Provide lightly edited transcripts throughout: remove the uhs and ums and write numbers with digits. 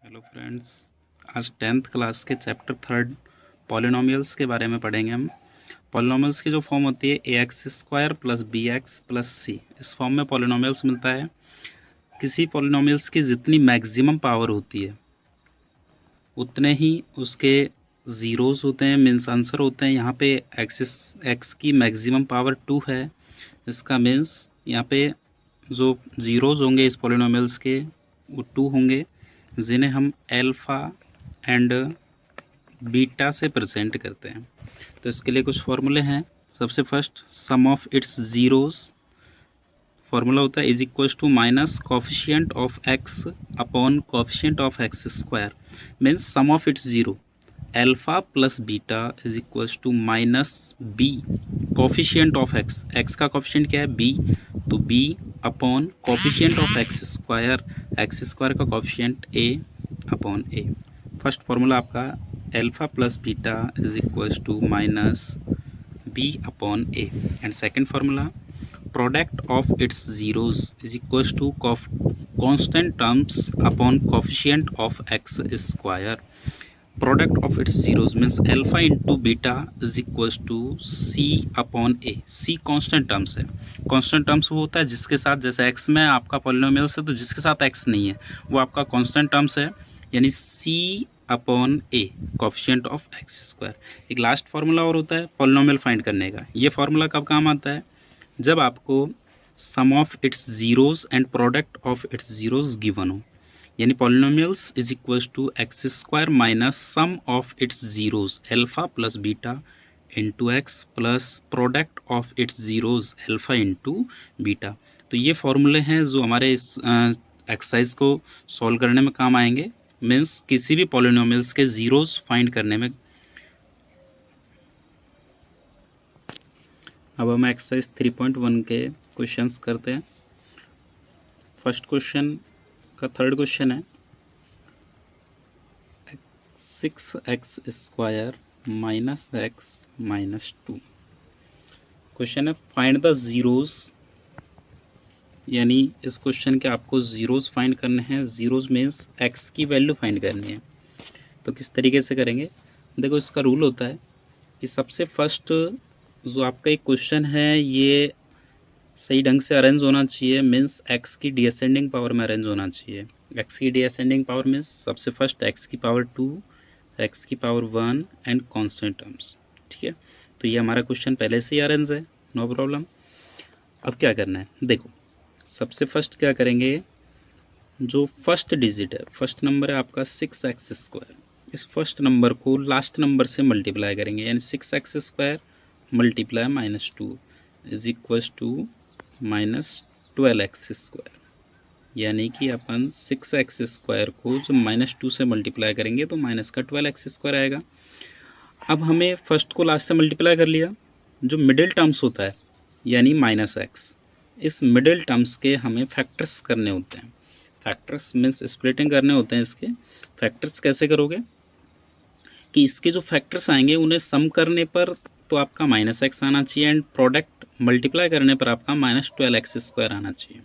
Hello friends, आज 10th class के chapter 3 polynomials के बारे में पढ़ेंगे हम। पॉलिनोमियल्स की जो फॉर्म होती है A X square plus B X plus C, इस फॉर्म में पॉलिनोमियल्स मिलता है। किसी पॉलिनोमियल्स की जितनी मैक्सिमम पावर होती है उतने ही उसके ज़ीरोज़ होते हैं, मीन्स आंसर होते हैं। यहाँ पे एक्स की मैक्सिमम पावर 2 है, इसका मीन्स यहाँ पे जो ज़ीरोज़ होंगे इस पॉलिनोमियल्स के वो 2 होंगे, जिन्हें हम अल्फ़ा एंड बीटा से प्रेजेंट करते हैं। तो इसके लिए कुछ फॉर्मूले हैं। सबसे first, sum of its zeros formula होता है is equal to minus coefficient of x upon coefficient of x square, means sum of its zero alpha plus beta is equal to minus b coefficient of x. X का coefficient क्या है? B, तो b upon coefficient of x square का coefficient A upon a. First formula आपका alpha plus beta is equal to minus b upon a, and second formula product of its zeros is equal to constant terms upon coefficient of x square. Product of its zeros means alpha into beta is equal to c upon a. C constant terms है। Constant terms वो होता है जिसके साथ, जैसे x में आपका polynomials है तो जिसके साथ एक्स नहीं है वो आपका कांस्टेंट टर्म्स है, यानी C upon A coefficient of x square. एक लास्ट फार्मूला और होता है पॉलिनोमियल फाइंड करने का। ये फार्मूला कब काम आता है? जब आपको sum of its zeros and product of its zeros given हो, यानी polynomials is equal to X square minus sum of its zeros alpha plus beta into X plus product of its zeros alpha into beta. तो ये फॉर्मूले हैं जो हमारे इस exercise को सॉल्व करने में काम आएंगे, मीन्स किसी भी पॉलिनोमियल्स के ज़ीरोज़ फाइंड करने में। अब हम एक्सरसाइज 3.1 के क्वेश्चंस करते हैं। फर्स्ट क्वेश्चन का थर्ड क्वेश्चन है 6x square minus x minus 2। Question है फाइंड द ज़ीरोज़, यानी इस क्वेश्चन के आपको ज़ीरोज़ फाइंड करने हैं। ज़ीरोज़ मीन्स एक्स की वैल्यू फाइंड करनी है। तो किस तरीके से करेंगे? देखो, इसका रूल होता है कि सबसे फर्स्ट जो आपका एक क्वेश्चन है ये सही ढंग से अरेंज होना चाहिए, मीन्स एक्स की डिसेंडिंग पावर में अरेंज होना चाहिए। एक्स की डिसेंडिंग पावर मीन्स सबसे फर्स्ट एक्स की पावर 2, एक्स की पावर 1 एंड कांस्टेंट टर्म्स। ठीक है, तो ये हमारा क्वेश्चन पहले से ही अरेंज है, नो प्रॉब्लम। अब क्या करना है? देखो, सबसे फर्स्ट क्या करेंगे, जो फर्स्ट डिजिट है, फर्स्ट नंबर है आपका 6x स्क्वायर, इस फर्स्ट नंबर को लास्ट नंबर से मल्टीप्लाई करेंगे, यानी 6x square multiply minus 2 is equal to minus 12x square, यानी कि अपन 6x स्क्वायर को जब माइनस 2 से मल्टीप्लाई करेंगे तो माइनस का 12x स्क्वायर आएगा। अब हमें फर्स्ट को लास्ट से मल्टीप्लाई कर लिया, जो मिडिल टर्म्स होता है यानी माइनस एक्स, इस मिडिल टर्म्स के हमें फैक्टर्स करने होते हैं। फैक्टर्स मीन्स स्प्लिटिंग करने होते हैं इसके। फैक्टर्स कैसे करोगे कि इसके जो फैक्टर्स आएंगे उन्हें सम करने पर तो आपका माइनस एक्स आना चाहिए, एंड प्रोडक्ट मल्टीप्लाई करने पर आपका माइनस 12x स्क्वायर आना चाहिए।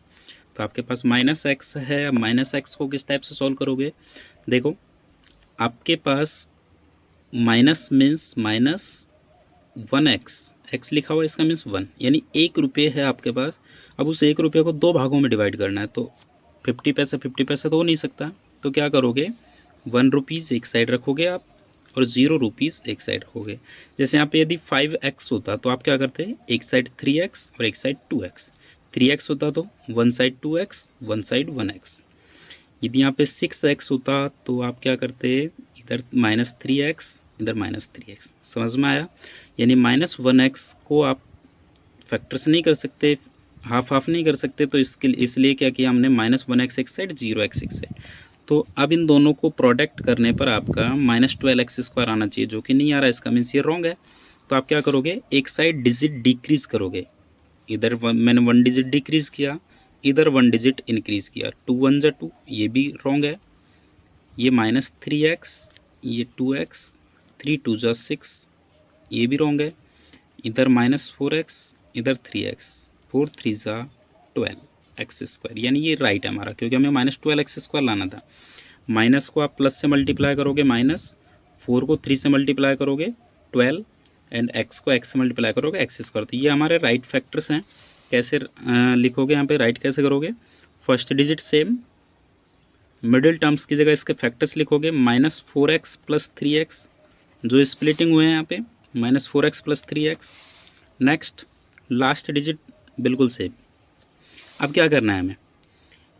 तो आपके पास माइनस एक्स है। अब माइनस एक्स को किस टाइप से सॉल्व करोगे? देखो, आपके पास minus means minus 1x, X लिखा हुआ इसका मीन्स 1, यानी 1 रुपये है आपके पास। अब उस 1 रुपये को 2 भागों में डिवाइड करना है, तो 50 पैसा तो हो नहीं सकता। तो क्या करोगे, 1 रुपीज़ एक साइड रखोगे आप और 0 रुपीज़ एक साइड रखोगे। जैसे यहाँ पे यदि 5x होता तो आप क्या करते, एक साइड 3x और एक साइड 2x। 3x होता तो one side 2x, one side 1x। यदि यहाँ पे 6x होता तो आप क्या करते, इधर माइनस 3x, इधर माइनस 3x। समझ में आया? यानी माइनस 1x को आप फैक्टर्स नहीं कर सकते, हाफ हाफ नहीं कर सकते, तो इसलिए क्या किया हमने, माइनस 1x एक साइड, 0x एक साइड। तो अब इन दोनों को प्रोडक्ट करने पर आपका माइनस 12x स्क्वायर आना चाहिए, जो कि नहीं आ रहा है, इसका मीन्स ये रॉन्ग है। तो आप क्या करोगे, एक साइड डिजिट डिक्रीज करोगे। इधर मैंने 1 डिजिट डिक्रीज किया, इधर 1 डिजिट इंक्रीज किया। 2 1 जा 2, ये भी रॉन्ग है। ये माइनस 3x, ये 2x, 3 2 जा 6, ये भी रॉन्ग है। इधर माइनस 4x, इधर 3x, 4 3 जा 12x स्क्वायर, यानी ये राइट है हमारा, क्योंकि हमें माइनस 12x स्क्वायर लाना था। माइनस को आप प्लस से मल्टीप्लाई करोगे माइनस, 4 को 3 से मल्टीप्लाई करोगे 12, एंड एक्स को एक्स से मल्टीप्लाई करोगे एक्स स्क्वायर। तो ये हमारे राइट फैक्टर्स हैं। कैसे लिखोगे यहाँ पे, राइट कैसे करोगे, first digit same, middle terms की जगह इसके फैक्टर्स लिखोगे, -4x + 3x, जो स्प्लिटिंग हुए हैं यहाँ पे, -4x + 3x। Next last digit बिल्कुल सेम। अब क्या करना है हमें,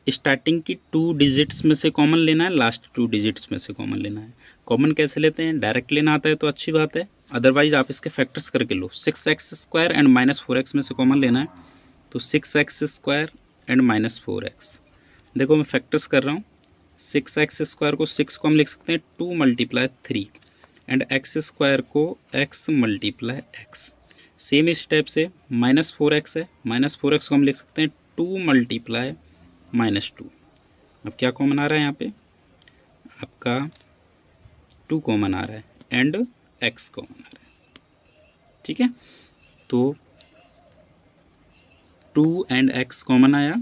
स्टार्टिंग की 2 डिजिट्स में से कॉमन लेना है, लास्ट 2 डिजिट्स में से कॉमन लेना है। कॉमन कैसे लेते हैं, डायरेक्ट लेना आता है तो अच्छी बात है, अदरवाइज आप इसके फैक्टर्स करके लो। 6x² एंड -4x में से कॉमन लेना है, तो 6x² एंड -4x। देखो मैं फैक्टर्स कर रहा हूँ, 6x² को 6 को हम लिख सकते हैं 2 × 3, एंड x² को x × x। सेम इस टाइप से -4x है, -4x को हम लिख सकते हैं 2 × -2। अब क्या कॉमन आ रहा है यहाँ पे, आपका 2 कॉमन आ रहा है एंड x कॉमन आ रहा है, ठीक है। तो 2 एंड x कॉमन आया,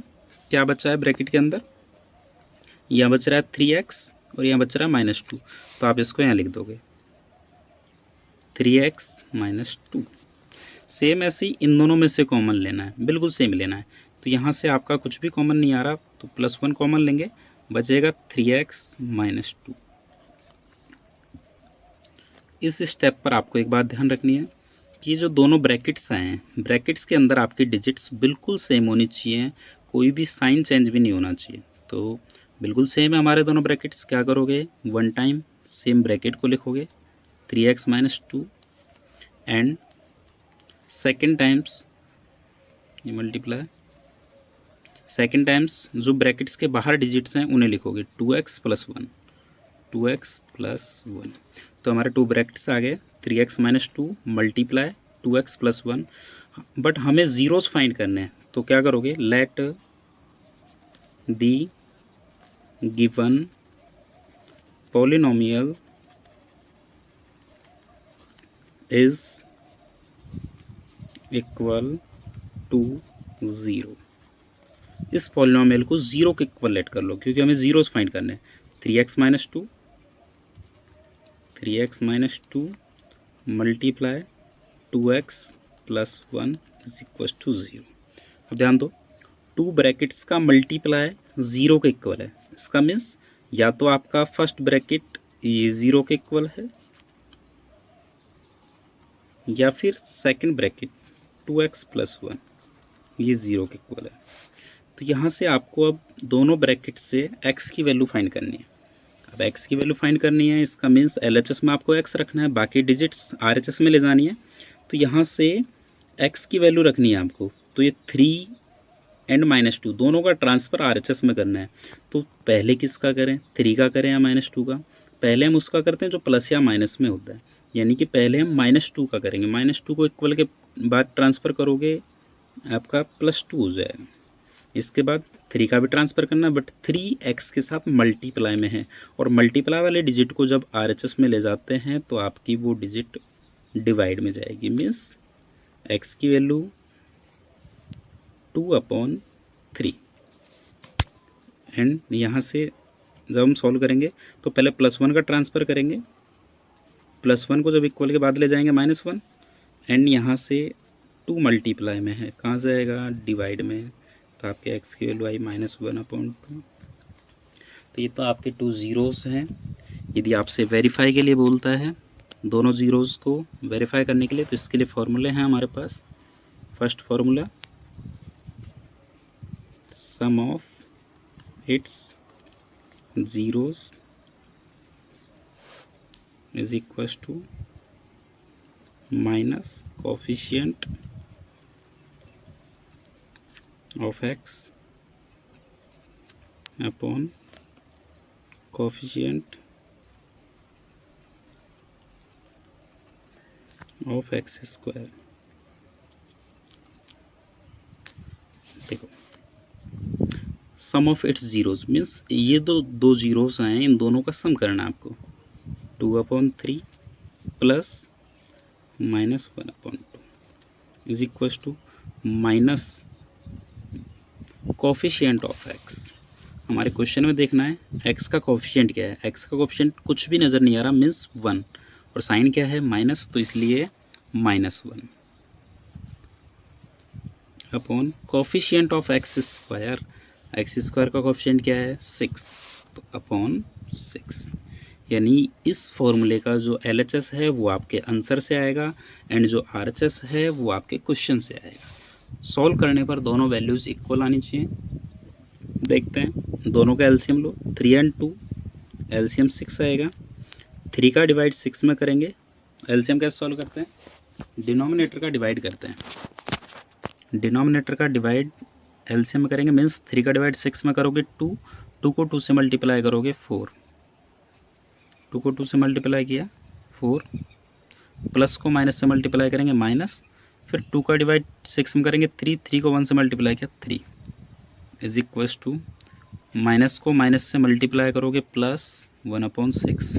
क्या बचा है ब्रैकेट के अंदर, यहाँ बच रहा है 3x और यहाँ बच रहा है -2, तो आप इसको यहाँ लिख दोगे 3x - 2। सेम ऐसे ही इन दोनों में से कॉमन लेना है, बिल्कुल सेम लेना है। तो यहाँ से आपका कुछ भी कॉमन नहीं आ रहा, तो +1 कॉमन लेंगे, बचेगा 3x - 2। इस स्टेप पर आपको एक बात ध्यान रखनी है कि जो दोनों ब्रैकेट्स आए हैं, ब्रैकेट्स के अंदर आपकी डिजिट्स बिल्कुल सेम होनी चाहिए, कोई भी साइन चेंज भी नहीं होना चाहिए। तो बिल्कुल सेम है हमारे दोनों ब्रैकेट्स, क्या करोगे, 1 टाइम सेम ब्रैकेट को लिखोगे 3x - 2, एंड सेकेंड टाइम्स ये मल्टीप्लाई, सेकेंड टाइम्स जो ब्रैकेट्स के बाहर डिजिट्स हैं उन्हें लिखोगे 2x + 1, 2x + 1। तो हमारे 2 ब्रैकेट्स आ गए, 3x - 2 मल्टीप्लाई 2x + 1। बट हमें ज़ीरोस फाइंड करने हैं, तो क्या करोगे, let the given polynomial is equal to 0। इस पॉलिनोमियल को 0 के इक्वल लेट कर लो, क्योंकि हमें ज़ीरोस फाइंड करने हैं। 3x - 2 multiply 2x + 1 is equal to 0। अब ध्यान दो, 2 ब्रैकेट्स का मल्टीप्लाई 0 के इक्वल है, इसका मीन्स या तो आपका फर्स्ट ब्रैकेट ये 0 के इक्वल है, या फिर सेकंड ब्रैकेट 2x + 1 ये 0 के इक्वल है। तो यहाँ से आपको अब दोनों ब्रैकेट से x की वैल्यू फाइंड करनी है। अब x की वैल्यू फाइंड करनी है, इसका मीन्स LHS में आपको x रखना है, बाकी डिजिट्स RHS में ले जानी है। तो यहाँ से x की वैल्यू रखनी है आपको, तो ये 3 एंड -2 दोनों का ट्रांसफ़र RHS में करना है। तो पहले किसका करें, 3 का करें या -2 का, पहले हम उसका करते हैं जो प्लस या माइनस में होता है, यानी कि पहले हम -2 का करेंगे, -2 को इक्वल के बाद ट्रांसफ़र करोगे आपका +2 हो जाएगा। इसके बाद 3 का भी ट्रांसफ़र करना है, बट 3x के साथ मल्टीप्लाई में है, और मल्टीप्लाई वाले डिजिट को जब RHS में ले जाते हैं तो आपकी वो डिजिट डिवाइड में जाएगी, मीन्स x की वैल्यू 2/3। एंड यहाँ से जब हम सॉल्व करेंगे तो पहले +1 का ट्रांसफ़र करेंगे, +1 को जब इक्वल के बाद ले जाएंगे -1, एंड यहाँ से 2 मल्टीप्लाई में है, कहाँ से आएगा, डिवाइड में, तो आपके x की वैल्यू आई -1/2। तो ये तो आपके 2 ज़ीरोस हैं। यदि आपसे वेरीफाई के लिए बोलता है दोनों ज़ीरोस को वेरीफाई करने के लिए, तो इसके लिए फॉर्मूले हैं हमारे पास। First formula, sum of its zeros is equal to minus coefficient of x upon coefficient of x square. देखो, sum of its zeros means ये दो ज़ीरोस हैं, इन दोनों का सम करना है आपको, 2/3 plus -1/2 is equal to minus coefficient of x। हमारे क्वेश्चन में देखना है x का कोफिशिएंट क्या है। x का कोफिशिएंट कुछ भी नज़र नहीं आ रहा, मीन्स 1, और साइन क्या है माइनस, तो इसलिए -1 upon coefficient of x square. x square का कोफिशिएंट क्या है 6, तो अपॉन 6, यानी इस फॉर्मूले का जो LHS है वो आपके आंसर से आएगा एंड जो RHS है वो आपके क्वेश्चन से आएगा। सॉल्व करने पर दोनों वैल्यूज़ इक्वल आनी चाहिए। देखते हैं, दोनों का एलसीएम लो, 3 और 2, एलसीएम 6 आएगा। 3 का डिवाइड 6 में करेंगे, एलसीएम कैसे सॉल्व करते हैं, डिनोमिनेटर का डिवाइड करते हैं। डिनोमिनेटर का डिवाइड एलसीएम में करेंगे, मीन्स 3 का डिवाइड 6 में करोगे 2, 2 को 2 से मल्टीप्लाई करोगे 4, 2 को 2 से मल्टीप्लाई किया 4, प्लस को माइनस से मल्टीप्लाई करेंगे माइनस, फिर 2 का डिवाइड 6 में करेंगे 3, 3 को 1 से मल्टीप्लाई किया 3 इज इक्वल्स टू, माइनस को माइनस से मल्टीप्लाई करोगे प्लस 1/6।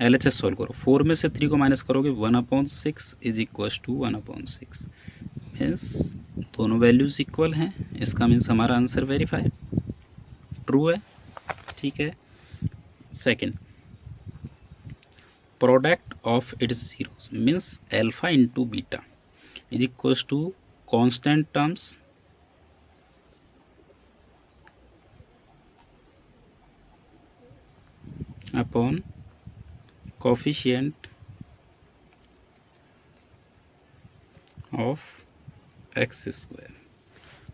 LHS सोल्व करो, 4 में से 3 को माइनस करोगे 1/6 इज इक्वल्स टू 1/6, मीन्स दोनों वैल्यूज इक्वल हैं। इसका मीन्स हमारा आंसर वेरीफाई ट्रू है। ठीक है। Second, product of its zeros means alpha into beta is equals to constant terms upon coefficient of x square.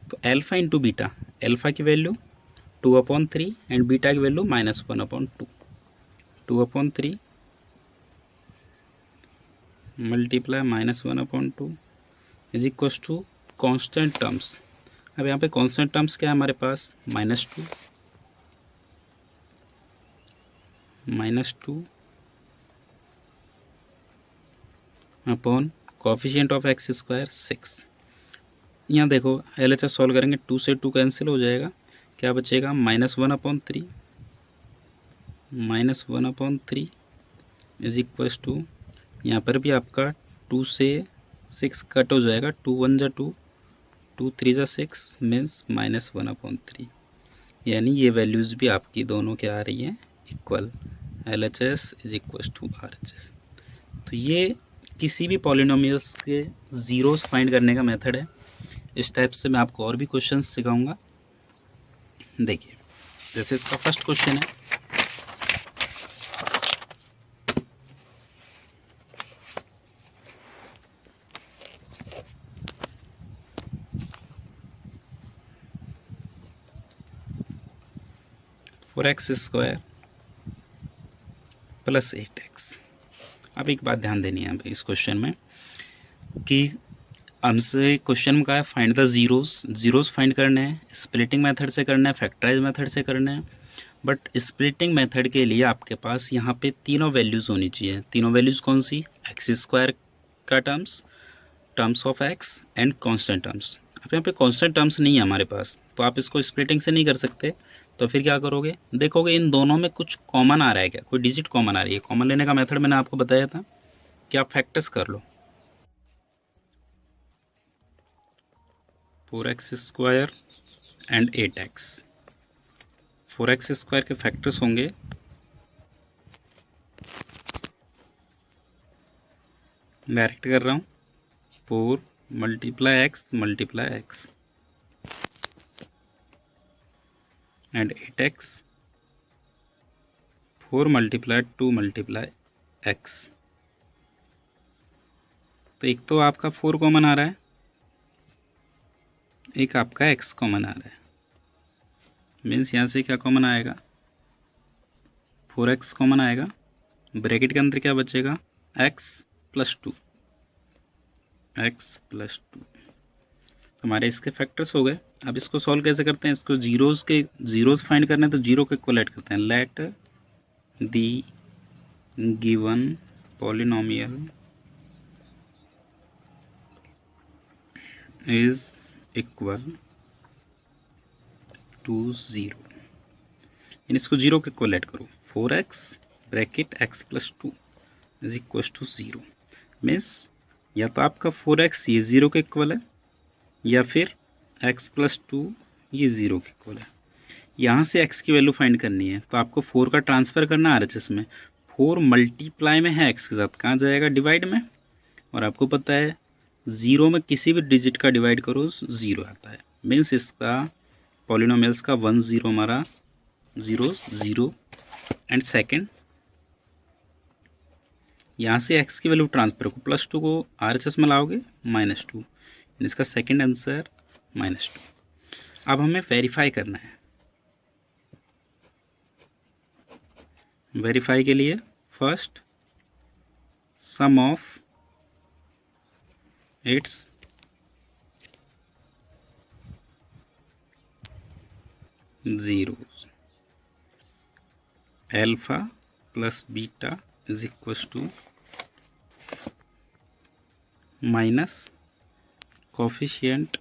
तो अल्फा इंटू बीटा, अल्फा की value 2/3 and beta की value -1/2, 2/3 multiply -1/2 is equal to constant terms. अब यहाँ पे constant terms क्या है हमारे पास, -2 upon coefficient of x square 6। यहाँ देखो LHS सॉल्व करेंगे, 2 से 2 कैंसिल हो जाएगा, क्या बचेगा -1/3, -1/3 इज इक्वल टू, यहाँ पर भी आपका 2 से 6 कट हो जाएगा, 2 1 जा 2, 2 3 जा 6 मीन्स -1/3, यानी ये वैल्यूज़ भी आपकी दोनों क्या आ रही हैं equal. LHS is equal to RHS। तो ये किसी भी पॉलिनोमियल्स के ज़ीरोस फाइंड करने का मेथड है। इस टाइप से मैं आपको और भी क्वेश्चंस सिखाऊंगा। देखिए, जैसे इसका फर्स्ट क्वेश्चन है, four x square plus 8x। अब एक बात ध्यान देनी है इस क्वेश्चन में कि हमसे क्वेश्चन में कहा है फाइंड द जीरोस फाइंड करने हैं, स्प्लिटिंग मेथड से करना है, फैक्टराइज मेथड से करना है। बट स्प्लिटिंग मेथड के लिए आपके पास यहाँ पे तीनों वैल्यूज़ होनी चाहिए। तीनों वैल्यूज़ कौन सी, एक्स स्क्वायर का terms of x and constant terms. अब यहाँ पे कांस्टेंट टर्म्स नहीं है हमारे पास, तो आप इसको स्प्लिटिंग से नहीं कर सकते। तो फिर क्या करोगे, देखोगे इन दोनों में कुछ कॉमन आ रहा है क्या, कोई डिजिट कॉमन आ रही है। कॉमन लेने का मेथड मैंने आपको बताया था कि आप फैक्टर्स कर लो, 4x square and 8x। 4x square के फैक्टर्स होंगे डायरेक्ट कर रहा हूँ, 4 multiply x and 8x 4 multiply 2 multiply x। तो एक तो आपका 4 कॉमन आ रहा है, एक आपका x कॉमन आ रहा है, मीन्स यहाँ से क्या कॉमन आएगा, 4x कॉमन आएगा, ब्रैकेट के अंदर क्या बचेगा, x प्लस 2। हमारे इसके फैक्टर्स हो गए। अब इसको सॉल्व कैसे करते हैं, इसको जीरोस फाइंड करने हैं, तो जीरो को इक्वल ऐड करते हैं। Let the given polynomial is equal to 0। इसको जीरो के इक्वल ऐड करो, 4x bracket x plus 2 is equal to 0। Means या तो आपका 4x ये 0 के इक्वल है, या फिर x प्लस 2 ये 0 के इक्वल है। यहाँ से x की वैल्यू फाइंड करनी है, तो आपको 4 का ट्रांसफ़र करना है RHS में। 4 मल्टीप्लाई में है x के साथ, कहाँ जाएगा, डिवाइड में। और आपको पता है 0 में किसी भी डिजिट का डिवाइड करो 0 आता है, मीन्स इसका पॉलिनोमियल्स का 1 0 हमारा 0 0। एंड सेकेंड, यहाँ से x की वैल्यू ट्रांसफर को +2 को RHS में लाओगे -2, इसका सेकेंड आंसर -2। अब हमें वेरीफाई करना है। वेरीफाई के लिए first sum of its zeros alpha plus beta is equal to minus coefficient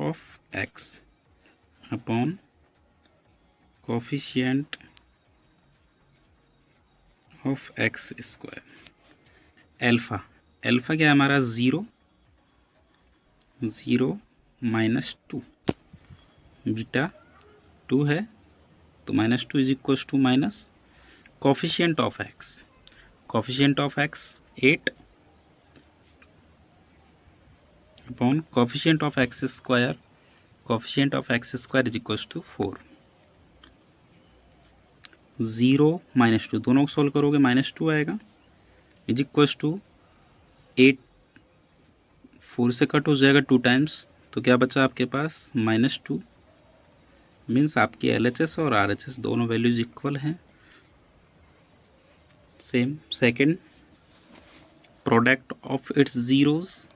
of x upon coefficient of x square. Alpha क्या है हमारा 0 0 -2, बीटा 2 है तो -2 is equal to minus coefficient of x। Coefficient of x 8 upon coefficient of x square. Coefficient of x square is equal to 4। 0 -2 दोनों को solve करोगे -2 आएगा, is equal to 8 4 से कट हो जाएगा 2 टाइम्स, तो क्या बचा आपके पास -2। मीन्स आपकी LHS और RHS दोनों वैल्यूज इक्वल हैं, same. Second, product of its zeros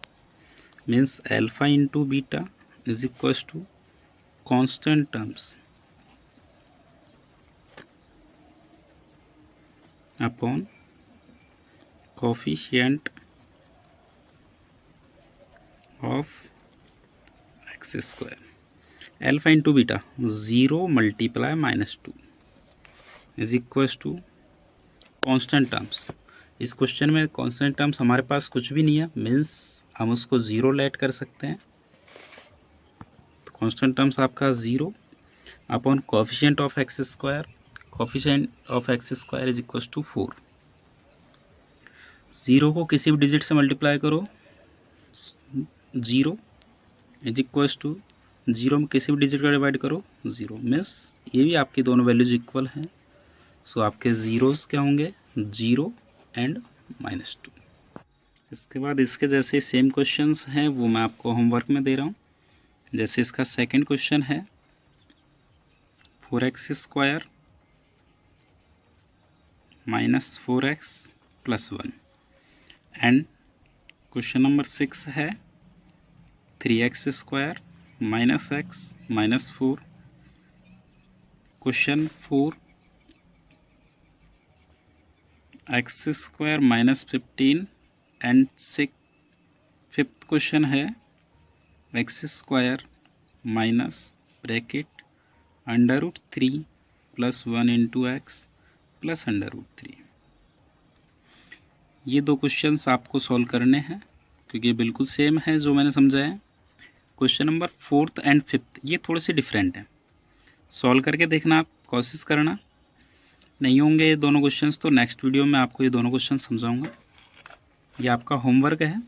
means alpha into beta is equal to constant terms upon coefficient of x square. Alpha into beta 0 multiply -2 is equal to constant terms. इस question में constant terms हमारे पास कुछ भी नहीं है, means हम उसको 0 लेट कर सकते हैं। तो कांस्टेंट टर्म्स आपका 0 upon coefficient of x square. Coefficient of x square is equal to 4। 0 को किसी भी डिजिट से मल्टीप्लाई करो 0 इज इक्वल टू 0 में किसी भी डिजिट का डिवाइड करो 0, मीन्स ये भी आपकी दोनों वैल्यूज इक्वल हैं। सो आपके जीरोस क्या होंगे 0 एंड -2। इसके बाद इसके जैसे सेम क्वेश्चंस हैं वो मैं आपको होमवर्क में दे रहा हूँ। जैसे इसका सेकंड क्वेश्चन है 4x square -4x + 1 and question number 6 है 3x square -x -4। Question 4 x square -15 and 6। Fifth question है x square minus bracket √3 + 1 × x + √3। ये दो क्वेश्चंस आपको सॉल्व करने हैं क्योंकि ये बिल्कुल सेम है जो मैंने समझाया है। Question number 4th and 5th ये थोड़े से डिफरेंट हैं, सॉल्व करके देखना, आप कोशिश करना। नहीं होंगे ये दोनों क्वेश्चंस तो नेक्स्ट वीडियो में आपको ये दोनों क्वेश्चन समझाऊंगा। ये आपका होमवर्क है।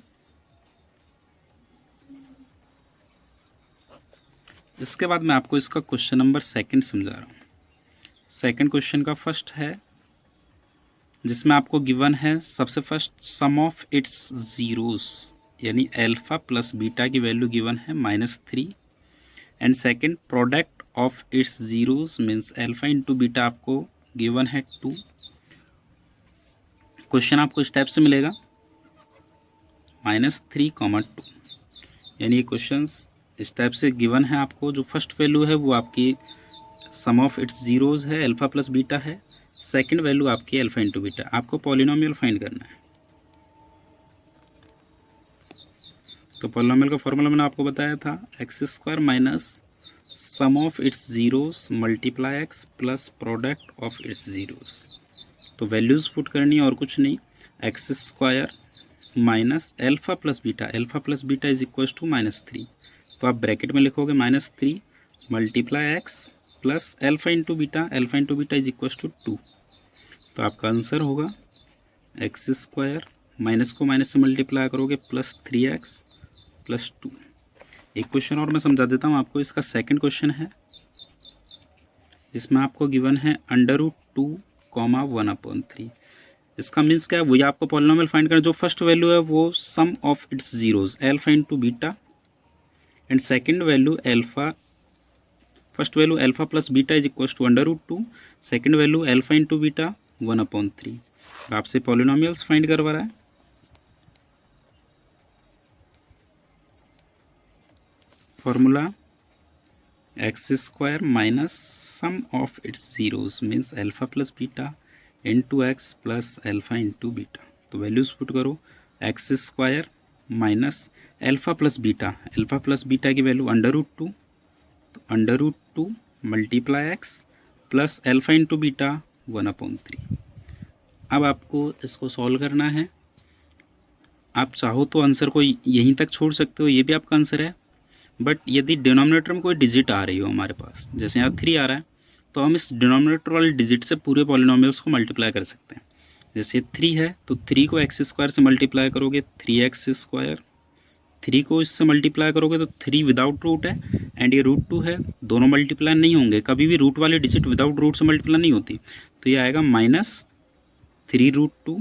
इसके बाद मैं आपको इसका क्वेश्चन नंबर 2 समझा रहा हूँ। सेकंड क्वेश्चन का फर्स्ट है जिसमें आपको गिवन है सबसे first sum of its zeros यानी अल्फा प्लस बीटा की वैल्यू गिवन है -3 and second product of its zeros means alpha into beta आपको गिवन है 2। क्वेश्चन आपको स्टेप से मिलेगा -3, 2 यानी ये क्वेश्चन स्टेप से गिवन है आपको। जो फर्स्ट वैल्यू है वो आपकी सम ऑफ इट्स जीरोस है, अल्फा प्लस बीटा है। सेकंड वैल्यू आपकी अल्फा इंटू बीटा। आपको पॉलिनोमियल फाइंड करना है। तो पॉलिनोमियल का फॉर्मूला मैंने आपको बताया था x² minus sum of its zeros multiply x plus product of its zeros. तो वैल्यूज पुट करनी है और कुछ नहीं, x² minus alpha plus beta. Alpha plus beta is equal to -3। तो आप ब्रैकेट में लिखोगे -3 multiply x plus alpha into beta is equal to 2। तो आपका आंसर होगा एक्स स्क्वायर, माइनस को माइनस से मल्टीप्लाई करोगे प्लस 3x प्लस 2। एक क्वेश्चन और मैं समझा देता हूँ आपको। इसका सेकंड क्वेश्चन है जिसमें आपको गिवन है √2, 1/3। इसका मीन्स क्या है, वही आपको पॉलिनोमियल फाइंड करना। जो फर्स्ट वैल्यू है वो sum of its zeros alpha into beta and second value alpha, first value alpha plus beta is equal to √2, second value alpha into beta 1/3। आपसे पॉलिनोमियल्स फाइंड करवा रहा है। Formula X square minus sum of its zeros means alpha plus beta into X plus alpha into beta. तो values put करो, X square minus alpha plus beta की value √2, तो √2 multiply x plus alpha into beta 1/3। अब आपको इसको solve करना है। आप चाहो तो आंसर को यहीं तक छोड़ सकते हो, ये भी आपका आंसर है। बट यदि डिनोमिनेटर में कोई डिजिट आ रही हो हमारे पास, जैसे यहाँ 3 आ रहा है, तो हम इस डिनोमिनेटर वाले डिजिट से पूरे पॉलिनोमियल्स को मल्टीप्लाई कर सकते हैं। जैसे 3 है तो 3 को एक्स स्क्वायर से मल्टीप्लाई करोगे 3x स्क्वायर, 3 को इससे मल्टीप्लाई करोगे तो 3 विदाउट रूट है एंड ये √2 है, दोनों मल्टीप्लाई नहीं होंगे। कभी भी रूट वाले डिजिट विदाउट रूट से मल्टीप्लाई नहीं होती। तो ये आएगा -3√2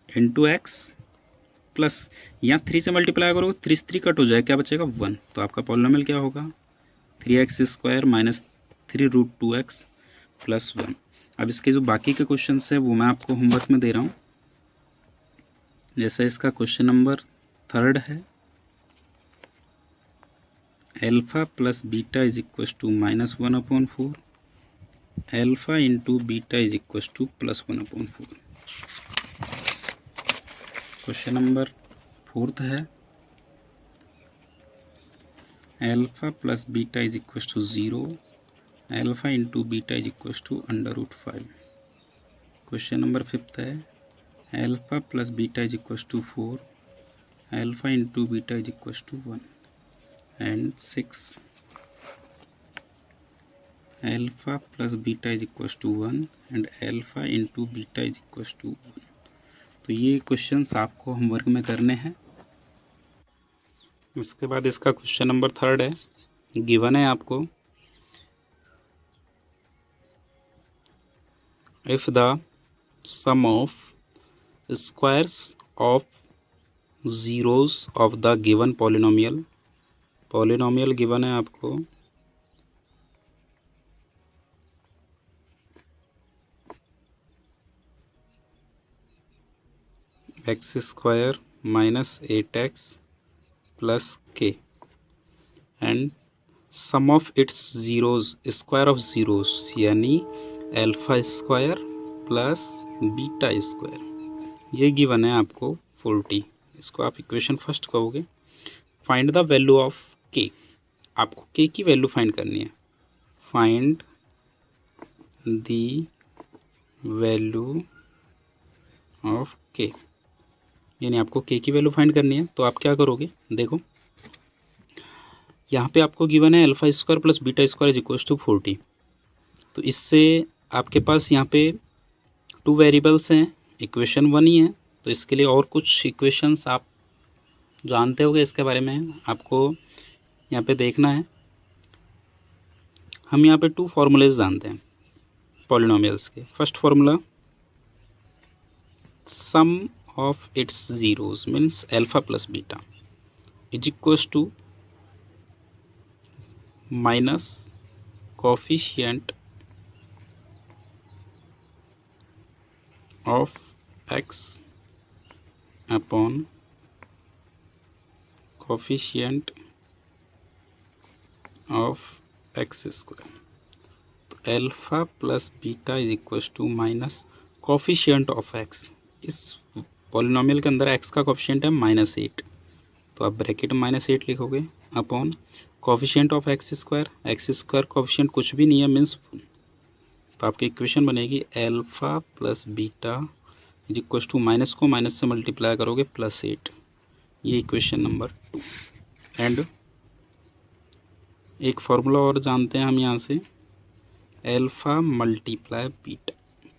इंटू एक्स प्लस यहाँ 3 से मल्टीप्लाई करोगे 3 से 3 कट हो जाए, क्या बचेगा 1। तो आपका पॉलिनोमियल क्या होगा 3x square minus 3√2x plus 1। अब इसके जो बाकी के क्वेश्चन है वो मैं आपको होमवर्क में दे रहा हूँ। जैसे इसका क्वेश्चन नंबर 3 है, alpha plus beta is equal to -1/4, alpha into beta is equal to +1/4। Question number 4 है, alpha plus beta is equal to 0, alpha into beta is equal to √5। Question number 5 है, alpha plus beta is equal to 4, alpha into beta is equal to 1 and 6, alpha plus beta is equal to 1 and alpha into beta is equal to 1। तो ये questions आपको homework में करने हैं। इसके बाद इसका क्वेश्चन नंबर 3 है, गिवन है आपको if the sum of squares of zeros of the given polynomial given है आपको X square minus 8x plus k and sum of its zeros square of zeros यानी alpha square plus beta square, ये given है आपको 40। इसको आप equation first कहोगे। Find the value of k, आपको k की वैल्यू फाइंड करनी है। Find the value of k, यानी आपको k की वैल्यू फाइंड करनी है। तो आप क्या करोगे, देखो यहाँ पे आपको गिवन है alpha square plus beta square is equal to 40। तो इससे आपके पास यहाँ पे 2 वेरिएबल्स हैं, इक्वेशन 1 ही है। तो इसके लिए और कुछ इक्वेशंस आप जानते होंगे, इसके बारे में आपको यहाँ पे देखना है। हम यहाँ पे 2 फॉर्मूलेज जानते हैं पॉलिनोमियल्स के। First formula sum of its zeros means alpha plus beta is equals to minus coefficient of x upon coefficient of x square। तो alpha plus beta is equals to minus coefficient of x। इस polynomial के अंदर x का coefficient है -8, तो आप bracket में -8 लिखोगे upon coefficient of x square coefficient कुछ भी नहीं है मीन्स फुल। तो आपकी इक्वेशन बनेगी alpha plus beta is equal to minus को माइनस से मल्टीप्लाई करोगे +8। ये इक्वेशन नंबर 2। एंड एक फॉर्मूला और जानते हैं हम यहाँ से, alpha multiply beta,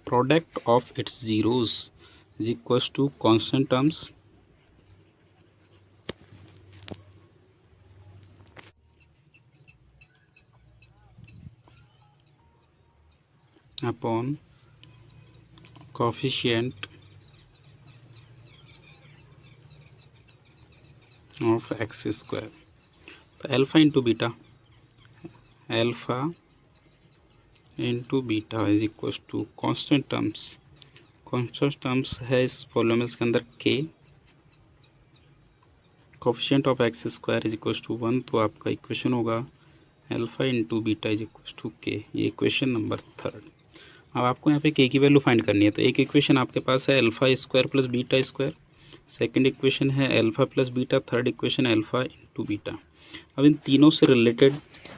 product of its zeros is equals to constant terms upon coefficient of x square. तो alpha into beta, alpha into beta is equal to constant terms है इस पॉलिनोमियल्स के अंदर के, coefficient of x square is equal to 1, तो आपका equation होगा alpha into beta is equal to k. ये इक्वेशन नंबर 3। अब आपको यहाँ पे के की वैल्यू फाइंड करनी है। तो एक इक्वेशन आपके पास है alpha square plus beta square, second equation है alpha plus beta, third equation alpha into beta. अब इन तीनों से रिलेटेड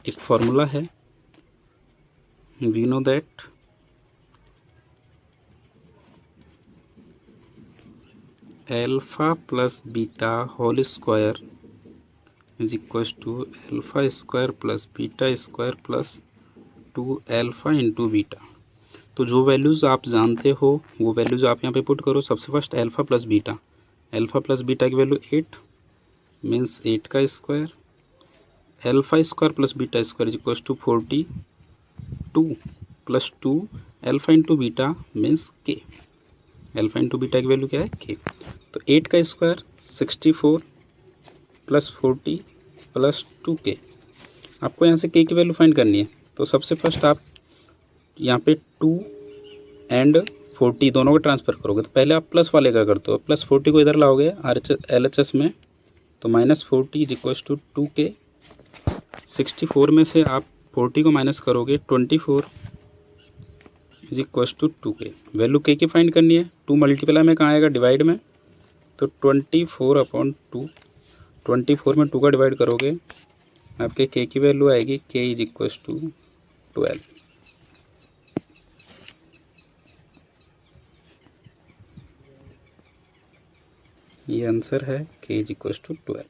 एक फॉर्मूला है, we know that alpha plus beta whole square is equal to alpha square plus beta square plus 2 alpha into beta. तो जो values आप जानते हो वो वैल्यूज़ आप यहाँ पे पुट करो। सबसे फर्स्ट अल्फा प्लस बीटा की वैल्यू 8 मीन्स 8 का square, alpha square plus beta square is equal to 42 plus 2 alpha into beta means के। अल्फा इंटू बीटा की वैल्यू क्या है, के। तो 8 का स्क्वायर 64 प्लस 40 प्लस 2 के। आपको यहाँ से के की वैल्यू फाइंड करनी है। तो सबसे फर्स्ट आप यहाँ पे 2 एंड 40 दोनों को ट्रांसफ़र करोगे। तो पहले आप प्लस वाले का करते हो, प्लस 40 को इधर लाओगे LHS में, तो माइनस 40 इज इक्वल टू 2 के। 64 में से आप 40 को माइनस करोगे, 24 इज इक्वल टू 2 के। वैल्यू के की फाइंड करनी है। 2 मल्टीप्लाई में कहाँ आएगा, डिवाइड में, तो 24 अपॉन 2, 24 में 2 का डिवाइड करोगे, आपके के की वैल्यू आएगी के इज इक्वल टू 12। ये आंसर है के इज इक्वल टू 12।